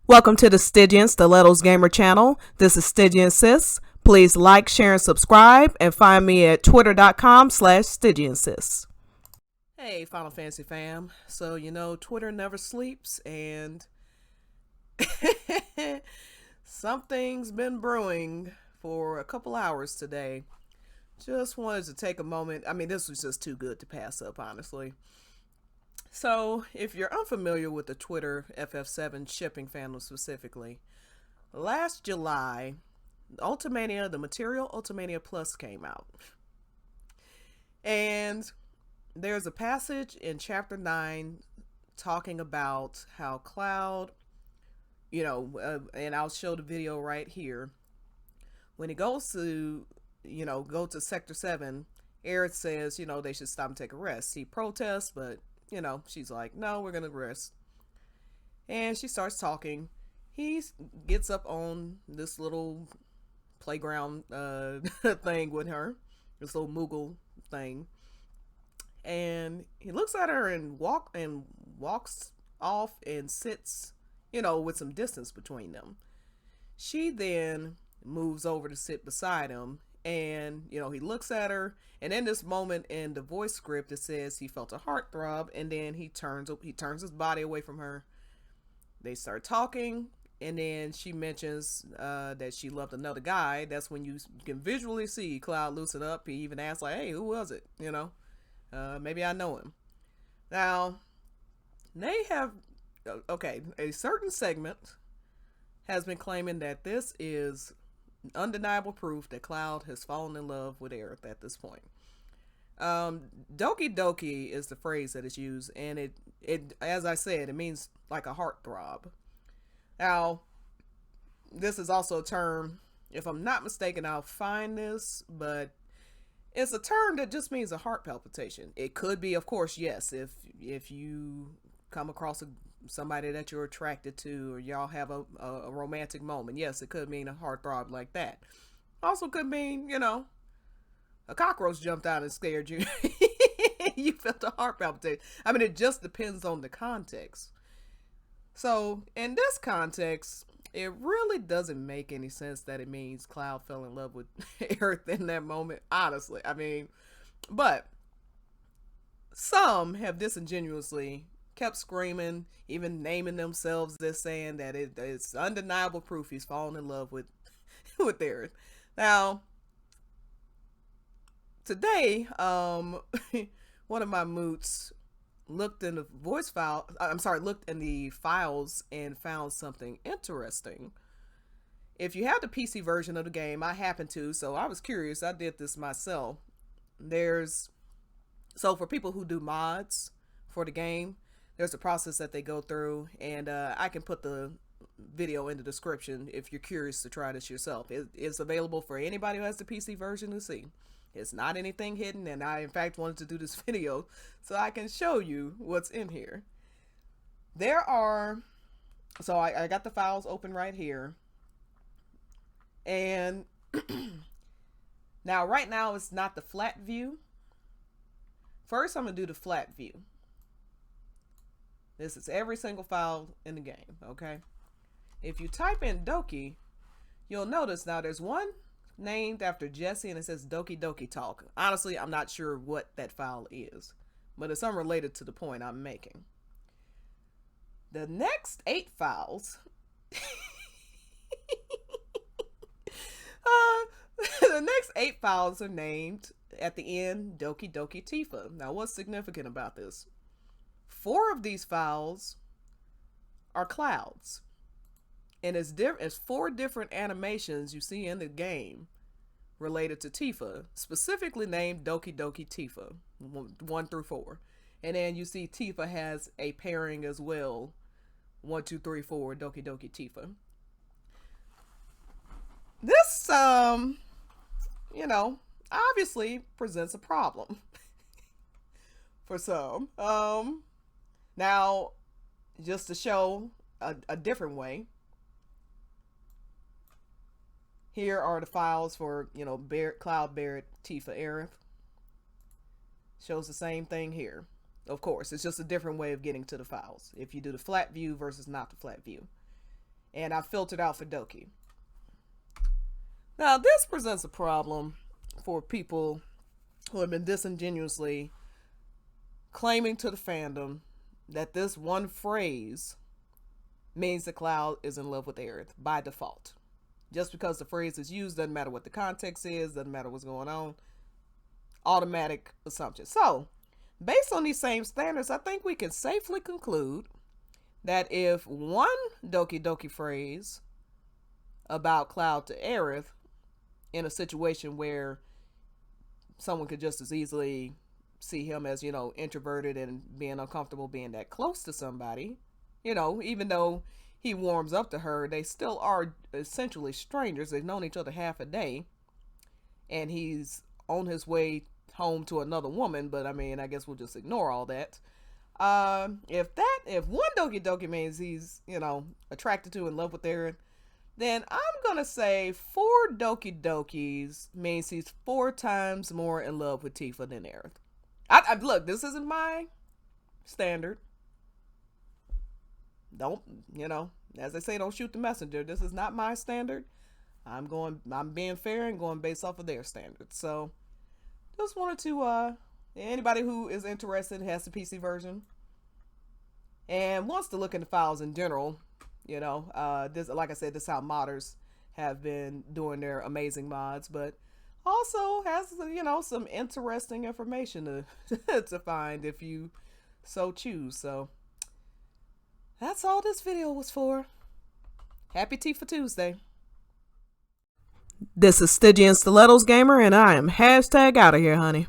Welcome to the Stygian Stilettos Gamer channel. This is Stygian Sis. Please like, share, and subscribe, and find me at twitter.com/StygianSis. Hey, Final Fantasy fam. So, Twitter never sleeps, and something's been brewing for a couple hours today. Just wanted to take a moment. I mean, this was just too good to pass up, honestly. So, if you're unfamiliar with the Twitter FF7 shipping fandom specifically, last July, Ultimania, the Material Ultimania Plus came out. And there's a passage in Chapter 9 talking about how Cloud, and I'll show the video right here. When he goes to, go to Sector 7, Aerith says, they should stop and take a rest. He protests, but she's like, no, we're going to rest. And she starts talking. He gets up on this little playground thing with her, this little Moogle thing. And he looks at her and walks off and sits, with some distance between them. She then moves over to sit beside him. And, he looks at her, and in this moment in the voice script, it says he felt a heartthrob, and then he turns his body away from her. They start talking, and then she mentions that she loved another guy. That's when you can visually see Cloud loosen up. He even asks, like, hey, who was it? Maybe I know him. Now, they have, a certain segment has been claiming that this is undeniable proof that Cloud has fallen in love with Aerith at this point. Doki Doki is the phrase that is used, and it as I said, it means like a heartthrob. Now, this is also a term, if I'm not mistaken, I'll find this, but it's a term that just means a heart palpitation. It could be, of course, yes, if you come across somebody that you're attracted to, or y'all have a romantic moment. Yes, it could mean a heartthrob like that. Also could mean, a cockroach jumped out and scared you. You felt a heart palpitation. I mean, it just depends on the context. So, in this context, it really doesn't make any sense that it means Cloud fell in love with Aerith in that moment, honestly. I mean, but some have disingenuously kept screaming, even naming themselves this, saying that it's undeniable proof he's fallen in love with with Aerith. Now, today, one of my moots looked in the looked in the files and found something interesting. If you have the PC version of the game, I happen to, so I was curious. I did this myself. So for people who do mods for the game, there's a process that they go through, and I can put the video in the description if you're curious to try this yourself. It's available for anybody who has the PC version to see. It's not anything hidden, and I in fact wanted to do this video so I can show you what's in here. So I got the files open right here, and right now it's not the flat view. First I'm going to do the flat view. This is every single file in the game, okay? If you type in Doki, you'll notice now there's one named after Jesse, and it says Doki Doki Talk. Honestly, I'm not sure what that file is, but it's unrelated to the point I'm making. The next 8 files the next 8 files are named at the end Doki Doki Tifa. Now, what's significant about this? 4 of these files are Clouds, and it's 4 different animations you see in the game related to Tifa, specifically named Doki Doki Tifa 1 through 4, and then you see Tifa has a pairing as well, 1 2 3 4 Doki Doki Tifa. This obviously presents a problem for some. Now, just to show a different way, here are the files for, Barret, Cloud, Barret, Tifa, Aerith. Shows the same thing here. Of course, it's just a different way of getting to the files if you do the flat view versus not the flat view. and I filtered out for Doki. Now, this presents a problem for people who have been disingenuously claiming to the fandom that this one phrase means that Cloud is in love with Aerith by default. Just because the phrase is used, doesn't matter what the context is, doesn't matter what's going on. Automatic assumption. So, based on these same standards, I think we can safely conclude that if one Doki Doki phrase about Cloud to Aerith in a situation where someone could just as easily see him as, introverted and being uncomfortable being that close to somebody, even though he warms up to her, they still are essentially strangers. They've known each other half a day, and he's on his way home to another woman, but I guess we'll just ignore all that. If one Doki Doki means he's, attracted to, in love with Aerith, then I'm gonna say 4 Doki Dokis means he's 4 times more in love with Tifa than Aerith. Look, this isn't my standard. Don't, as they say, don't shoot the messenger. This is not my standard. I'm being fair and going based off of their standards. So, just wanted to, anybody who is interested, has the PC version and wants to look into files in general, this, like I said, this is how modders have been doing their amazing mods, but also has, some interesting information to find if you so choose. So that's all this video was for. Happy Tifa Tuesday. This is Stygian Stilettos Gamer, and I am # out of here, honey.